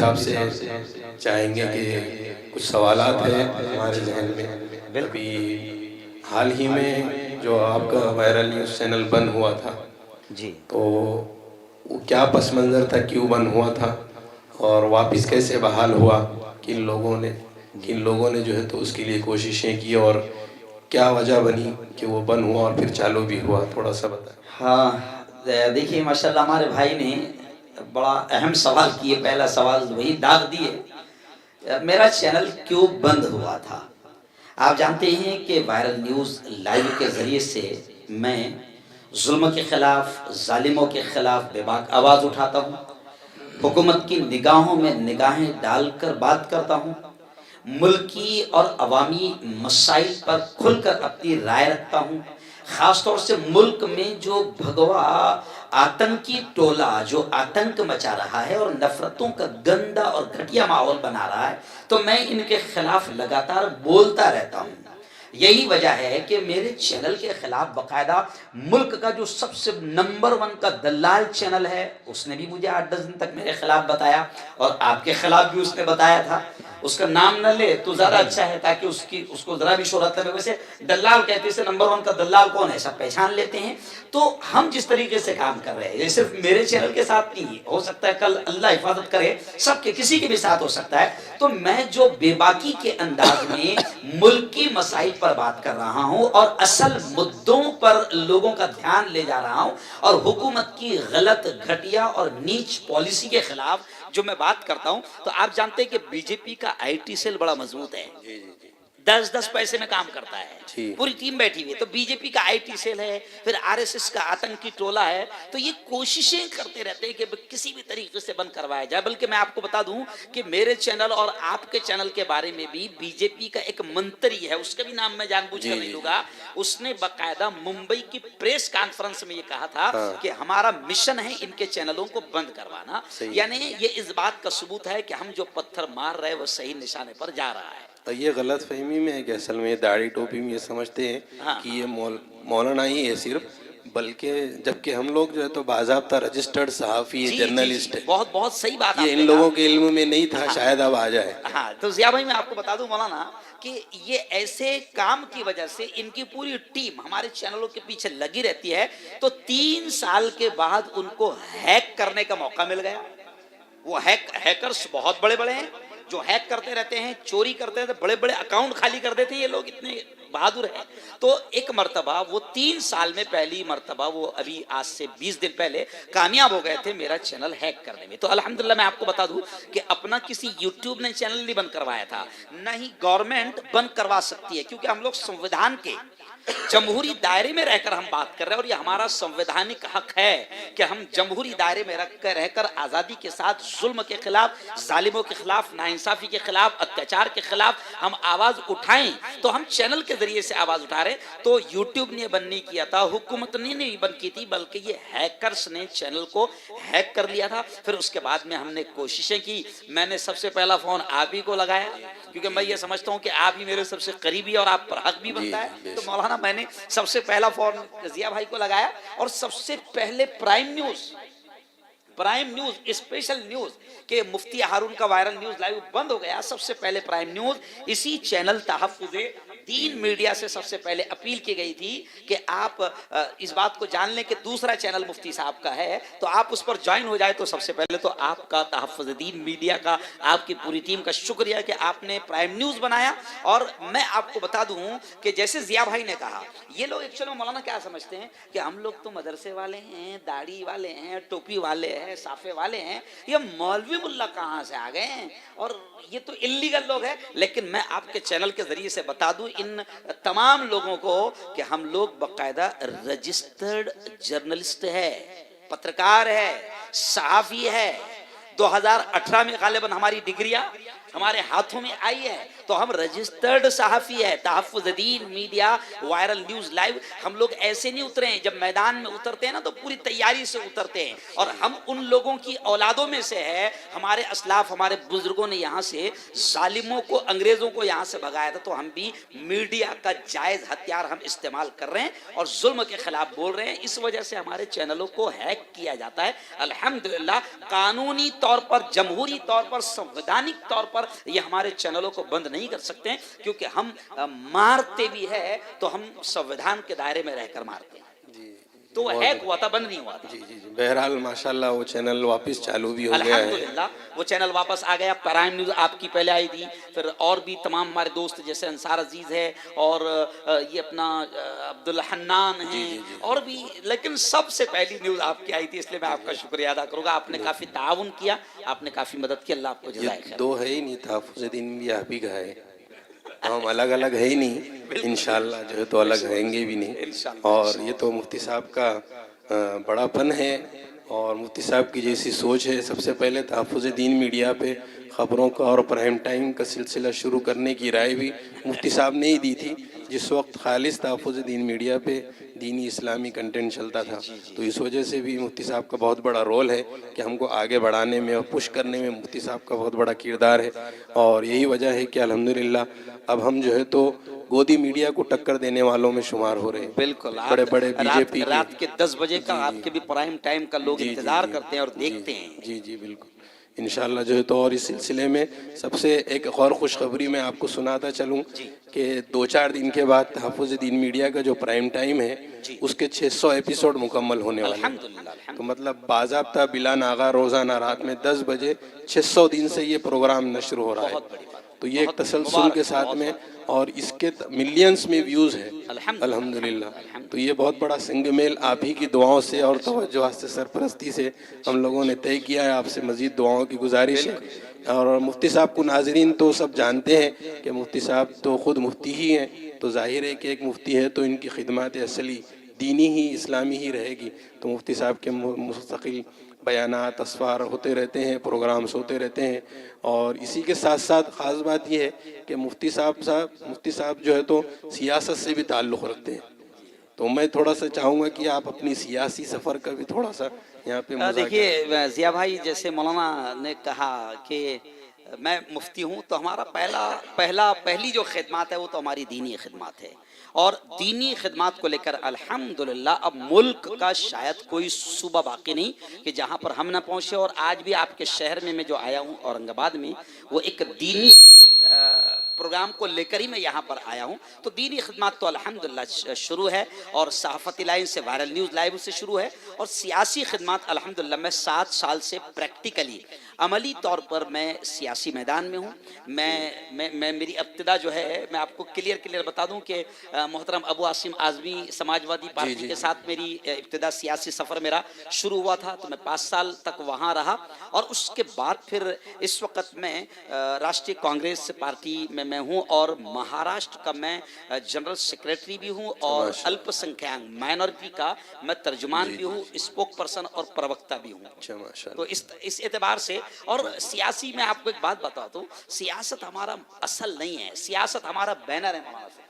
آپ سے چاہیں گے کہ کچھ سوالات ہیں ہمارے ذہن میں. ابھی حال ہی میں جو آپ کا وائرل نیوز چینل بند ہوا تھا جی تو وہ کیا پس منظر تھا، کیوں بند ہوا تھا اور واپس کیسے بحال ہوا، کن لوگوں نے جو ہے تو اس کے لیے کوششیں کی اور کیا وجہ بنی کہ وہ بند ہوا اور پھر چالو بھی ہوا، تھوڑا سا بتائیں. ہاں، دیکھیے ماشاءاللہ ہمارے بھائی نے بڑا اہم سوال کیے. پہلا سوال وہی داغ دیے، میرا چینل کیوں بند ہوا تھا. آپ جانتے ہیں کہ وائرل نیوز لائیو کے ذریعے سے میں ظلم کے خلاف، ظالموں کے خلاف بے باک آواز اٹھاتا ہوں، حکومت کی نگاہوں میں نگاہیں ڈال کر بات کرتا ہوں، ملکی اور عوامی مسائل پر کھل کر اپنی رائے رکھتا ہوں. خاص طور سے ملک میں جو بھگوا آتنکی ٹولہ جو آتنک مچا رہا ہے اور نفرتوں کا گندا اور گھٹیا ماحول بنا رہا ہے، تو میں ان کے خلاف لگاتار بولتا رہتا ہوں. یہی وجہ ہے کہ میرے چینل کے خلاف باقاعدہ ملک کا جو سب سے نمبر 1 کا دلال چینل ہے اس نے بھی مجھے 8-10 دن تک میرے خلاف بتایا، اور آپ کے خلاف بھی اس نے بتایا تھا. اس کا نام نہ لے تو زیادہ اچھا ہے تاکہ اس کو ذرا بھی شہرت لگے. ویسے دلال کہتے ہیں نمبر 1 کا دلال کون ہے سب پہچان لیتے ہیں. تو ہم جس طریقے سے کام کر رہے ہیں یہ صرف میرے چینل کے ساتھ نہیں ہو سکتا ہے، کل اللہ حفاظت کرے سب کے کسی کے بھی ساتھ ہو سکتا ہے. تو میں جو بے باکی کے انداز میں ملک کی مسائل پر بات کر رہا ہوں اور اصل مدوں پر لوگوں کا دھیان لے جا رہا ہوں اور حکومت کی غلط، گھٹیا اور نیچ پالیسی کے خلاف جو میں بات کرتا ہوں، تو آپ جانتے ہیں کہ بی جے پی کا آئی ٹی سیل بڑا مضبوط ہے. 10 پیسے میں کام کرتا ہے، پوری ٹیم بیٹھی ہوئی ہے. تو بی جے پی کا آئی ٹی سیل ہے، پھر آر ایس ایس کا آتنکی ٹولہ ہے. تو یہ کوششیں کرتے رہتے ہیں کہ کسی بھی طریقے سے بند کروایا جائے. بلکہ میں آپ کو بتا دوں کہ میرے چینل اور آپ کے چینل کے بارے میں بھی بی جے پی کا ایک منتری ہے، اس کا بھی نام میں جان بوجھ کر نہیں لوں گا، اس نے باقاعدہ ممبئی کی پریس کانفرنس میں یہ کہا تھا کہ ہمارا مشن ہے ان کے چینلوں کو بند کروانا. یعنی یہ اس بات کا ثبوت ہے کہ ہم جو پتھر مار رہے ہیں وہ صحیح نشانے پر جا رہا ہے. یہ غلط فہمی میں ہے کہ اصل میں داڑھی ٹوپی میں یہ سمجھتے ہیں کہ یہ مولانا ہی ہے صرف، بلکہ جبکہ ہم لوگ جو ہے تو باضابطہ رجسٹرڈ صحافی جرنلسٹ ہے. بہت صحیح بات یہ آپ ان نے لوگوں کہا. کے علم میں نہیں تھا، شاید اب آ جائے. ہاں تو ضیاء بھائی میں آپ کو بتا دوں مولانا کہ یہ ایسے کام کی وجہ سے ان کی پوری ٹیم ہمارے چینلوں کے پیچھے لگی رہتی ہے. تو 3 سال کے بعد ان کو ہیک کرنے کا موقع مل گیا. وہ ہیکرز بہت بڑے بڑے ہیں جو ہیک کرتے رہتے ہیں، چوری کرتے رہتے ہیں، بڑے بڑے اکاؤنٹ خالی کر دیتے ہیں. یہ لوگ اتنے بہادر ہیں. تو ایک مرتبہ وہ 3 سال میں پہلی مرتبہ وہ ابھی آج سے 20 دن پہلے کامیاب ہو گئے تھے میرا چینل ہیک کرنے میں. تو الحمدللہ میں آپ کو بتا دوں کہ اپنا کسی یوٹیوب نے چینل نہیں بند کروایا تھا، نہ ہی گورنمنٹ بند کروا سکتی ہے، کیونکہ ہم لوگ سنویدھان کے جمہوری دائرے میں رہ کر ہم بات کر رہے ہیں اور یہ ہمارا سنویدھانک حق ہے کہ ہم جمہوری دائرے میں رہ کر آزادی کے ساتھ ظلم کے خلاف، ظالموں کے خلاف، ناانصافی کے خلاف، اتیاچار کے خلاف ہم آواز اٹھائیں. تو ہم چینل کے ذریعے سے آواز اٹھا رہے. تو یوٹیوب نے بند نہیں کیا تھا، حکومت نے نہیں بند کی تھی، بلکہ یہ ہیکرز نے چینل کو ہیک کر لیا تھا. پھر اس کے بعد میں ہم نے کوششیں کی. میں نے سب سے پہلا فون آپ ہی کو لگایا کیونکہ میں یہ سمجھتا ہوں کہ آپ ہی میرے سب سے قریبی اور آپ پر حق بھی بنتا ہے. تو مولانا میں نے سب سے پہلا فون ضیاء بھائی کو لگایا اور سب سے پہلے پرائم نیوز اسپیشل نیوز کہ مفتی ہارون کا وائرل نیوز لائیو بند ہو گیا، سب سے پہلے پرائم نیوز اسی چینل تحفظ دین میڈیا سے سب سے پہلے اپیل کی گئی تھی کہ آپ اس بات کو جان لیں کہ دوسرا چینل مفتی صاحب کا ہے تو آپ اس پر جوائن ہو جائے. تو سب سے پہلے تو آپ کا تحفظ دین میڈیا کا، آپ کی پوری ٹیم کا شکریہ کہ آپ نے پرائم نیوز بنایا. اور میں آپ کو بتا دوں کہ جیسے ضیاء بھائی نے کہا، یہ لوگ ایکچولی مولانا کیا سمجھتے ہیں کہ ہم لوگ تو مدرسے والے ہیں، داڑھی والے ہیں، ٹوپی والے ہیں، صافے والے ہیں، یہ مولوی ملا کہاں سے آ گئے ہیں اور یہ تو اللیگل لوگ ہیں. لیکن میں آپ کے چینل کے ذریعے سے بتا دوں ان تمام لوگوں کو کہ ہم لوگ باقاعدہ رجسٹرڈ جرنلسٹ ہے، پترکار ہے، صحافی ہے. 2018 میں غالباً ہماری ڈگریاں ہمارے ہاتھوں میں آئی ہے تو ہم رجسٹرڈ صحافی ہے. تحفظ دین میڈیا وائرل نیوز لائیو. ہم لوگ ایسے نہیں اترے ہیں, جب میدان میں اترتے ہیں نا تو پوری تیاری سے اترتے ہیں, اور ہم ان لوگوں کی اولادوں میں سے ہے. ہمارے اسلاف ہمارے بزرگوں نے یہاں سے ظالموں کو انگریزوں کو یہاں سے بھگایا تھا, تو ہم بھی میڈیا کا جائز ہتھیار ہم استعمال کر رہے ہیں اور ظلم کے خلاف بول رہے ہیں. اس وجہ سے ہمارے چینلوں کو ہیک کیا جاتا ہے. الحمدللہ قانونی طور پر, جمہوری طور پر, سنویدھانک طور پر یہ ہمارے چینلوں کو بند نہیں کر سکتے ہیں, کیونکہ ہم مارتے بھی ہے تو ہم سنویدھان کے دائرے میں رہ کر مارتے ہیں. تو وہ ہیک ہوا تھا, بند نہیں ہوا تھا. جی جی جی, بہرحال ماشاءاللہ وہ چینل واپس چالو بھی ہو گیا ہے. الحمدللہ وہ چینل واپس آ گیا. پرائم نیوز آپ کی پہلے آئی تھی, پھر اور بھی تمام ہمارے دوست جیسے انصار عزیز ہے اور یہ اپنا عبدالحنان ہیں اور بھی, لیکن سب سے پہلی نیوز آپ کی آئی تھی, اس لیے میں آپ کا شکریہ ادا کروں گا. آپ نے کافی تعاون کیا, آپ نے کافی مدد کی, اللہ آپ کو جزائے خیر. دو ہے ہی نہیں, تحفظ دین بھی آپ ہی کا ہے, ہم الگ الگ ہے ہی نہیں, انشاءاللہ جو ہے تو الگ رہیں گے بھی نہیں. اور یہ تو مفتی صاحب کا بڑا پن ہے اور مفتی صاحب کی جیسی سوچ ہے. سب سے پہلے تحفظ دین میڈیا پہ خبروں کا اور پرائم ٹائم کا سلسلہ شروع کرنے کی رائے بھی مفتی صاحب نے ہی دی تھی, جس وقت خالص تحفظ دین میڈیا پہ دینی اسلامی کنٹینٹ چلتا تھا. تو اس وجہ سے بھی مفتی صاحب کا بہت بڑا رول ہے کہ ہم کو آگے بڑھانے میں اور پش کرنے میں مفتی صاحب کا بہت بڑا کردار ہے. اور یہی وجہ ہے کہ الحمدللہ اب ہم جو ہے تو گودی میڈیا کو ٹکر دینے والوں میں شمار ہو رہے ہیں. بالکل, بڑے بڑے بی جے پی رات کے 10 بجے کا آپ کے بھی پرائم ٹائم کا لوگ انتظار کرتے ہیں اور دیکھتے ہیں. جی جی بالکل, انشاءاللہ جو ہے تو. اور اس سلسلے میں سب سے ایک اور خوشخبری میں آپ کو سناتا چلوں کہ 2-4 دن کے بعد تحفظ دین میڈیا کا جو پرائم ٹائم ہے اس کے 600 ایپیسوڈ مکمل ہونے والے ہیں. تو مطلب باضابطہ بلا ناغہ روزانہ رات میں 10 بجے 600 دن سے یہ پروگرام نشر ہو رہا ہے. تو یہ ایک تسلسل کے ساتھ میں, اور اس کے ملینز میں ویوز ہے الحمدللہ. تو یہ بہت بڑا سنگ میل آپ ہی کی دعاؤں سے اور توجہ سے, سرپرستی سے ہم لوگوں نے طے کیا ہے. آپ سے مزید دعاؤں کی گزارش ہے. اور مفتی صاحب کو ناظرین تو سب جانتے ہیں کہ مفتی صاحب تو خود مفتی ہی ہیں, تو ظاہر ہے کہ ایک مفتی ہے تو ان کی خدمات اصلی دینی ہی اسلامی ہی رہے گی. تو مفتی صاحب کے مستقل بیانات اسفار ہوتے رہتے ہیں, پروگرامز ہوتے رہتے ہیں. اور اسی کے ساتھ ساتھ خاص بات یہ ہے کہ مفتی صاحب جو ہے تو سیاست سے بھی تعلق رکھتے ہیں. تو میں تھوڑا سا چاہوں گا کہ آپ اپنی سیاسی سفر کا بھی تھوڑا سا یہاں پہ دیکھیے ضیاء بھائی, جیسے مولانا نے کہا کہ میں مفتی ہوں, تو ہمارا پہلی جو خدمات ہے وہ تو ہماری دینی خدمات ہے. اور دینی خدمات کو لے کر الحمدللہ اب ملک کا شاید کوئی صوبہ باقی نہیں کہ جہاں پر ہم نہ پہنچے. اور آج بھی آپ کے شہر میں جو آیا ہوں اورنگ آباد میں, وہ ایک دینی پروگرام کو لے کر ہی میں یہاں پر آیا ہوں. تو دینی خدمات تو الحمدللہ شروع ہے, اور صحافتی لائن سے وائرل نیوز لائیو سے شروع ہے. اور سیاسی خدمات الحمدللہ میں 7 سال سے پریکٹیکلی عملی طور پر میں سیاسی میدان میں ہوں. میں میری ابتدا جو ہے, میں آپ کو کلیئر بتا دوں کہ محترم ابو عاصم اعظمی سماجوادی پارٹی کے ساتھ میری ابتدا سیاسی سفر میرا شروع ہوا تھا. تو میں 5 سال تک وہاں رہا, اور اس کے بعد پھر اس وقت میں راشٹریہ کانگریس پارٹی میں ہوں, اور مہاراشٹر کا میں جنرل سیکریٹری بھی ہوں, اور الپ سنکھیانک مائنورٹی کا میں ترجمان بھی ہوں, اسپوک پرسن اور پروکتا بھی ہوں. تو اس اعتبار سے, اور سیاسی میں آپ کو ایک بات بتاتا ہوں, سیاست ہمارا اصل نہیں ہے, سیاست ہمارا بینر ہے مولانا سے,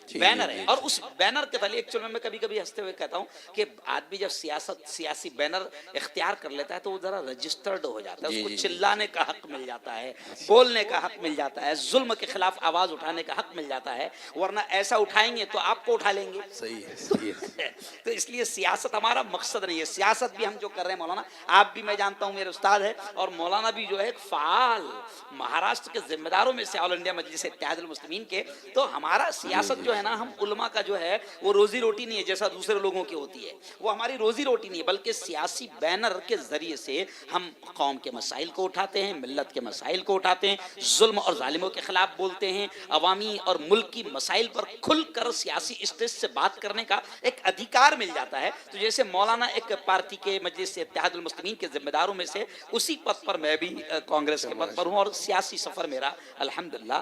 بینر ہے. اور اس بینر کے تلے ایکچوئل میں کبھی کبھی ہنستے ہوئے کہتا ہوں کہ آدمی جب سیاسی بینر اختیار کر لیتا ہے تو وہ ذرا رجسٹرڈ ہو جاتا ہے, اس کو چلانے کا حق مل جاتا ہے, بولنے کا حق مل جاتا ہے, ظلم کے خلاف آواز اٹھانے کا حق مل جاتا ہے, ورنہ ایسا اٹھائیں گے تو آپ کو اٹھا لیں گے. صحیح ہے. تو اس لیے سیاست ہمارا مقصد نہیں ہے. سیاست بھی ہم جو کر رہے ہیں مولانا, آپ بھی, میں جانتا ہوں میرے استاد ہے, اور مولانا بھی جو ہے ایک فعال مہاراشٹر کے ذمہ داروں میں سے, آل انڈیا مجلس اتحاد المسلمین کے. تو ہمارا سیاست جو ہے نا, ہم علماء کا جو ہے وہ روزی روٹی نہیں ہے جیسا دوسرے لوگوں کی ہوتی ہے, وہ ہماری روزی روٹی نہیں ہے, بلکہ سیاسی بینر کے ذریعے سے ہم قوم کے مسائل کو اٹھاتے ہیں, ملت کے مسائل کو اٹھاتے ہیں, ظلم اور ظالموں کے خلاف بولتے ہیں, عوامی اور ملکی مسائل پر کھل کر سیاسی اسٹیج سے بات کرنے کا ایک ادھیکار مل جاتا ہے. تو جیسے مولانا ایک پارٹی کے مجلس اتحاد المسلمین کے ذمہ داروں میں سے, اسی پد پر میں بھی کانگریس کے پد پر ہوں, اور سیاسی سفر میرا الحمدللہ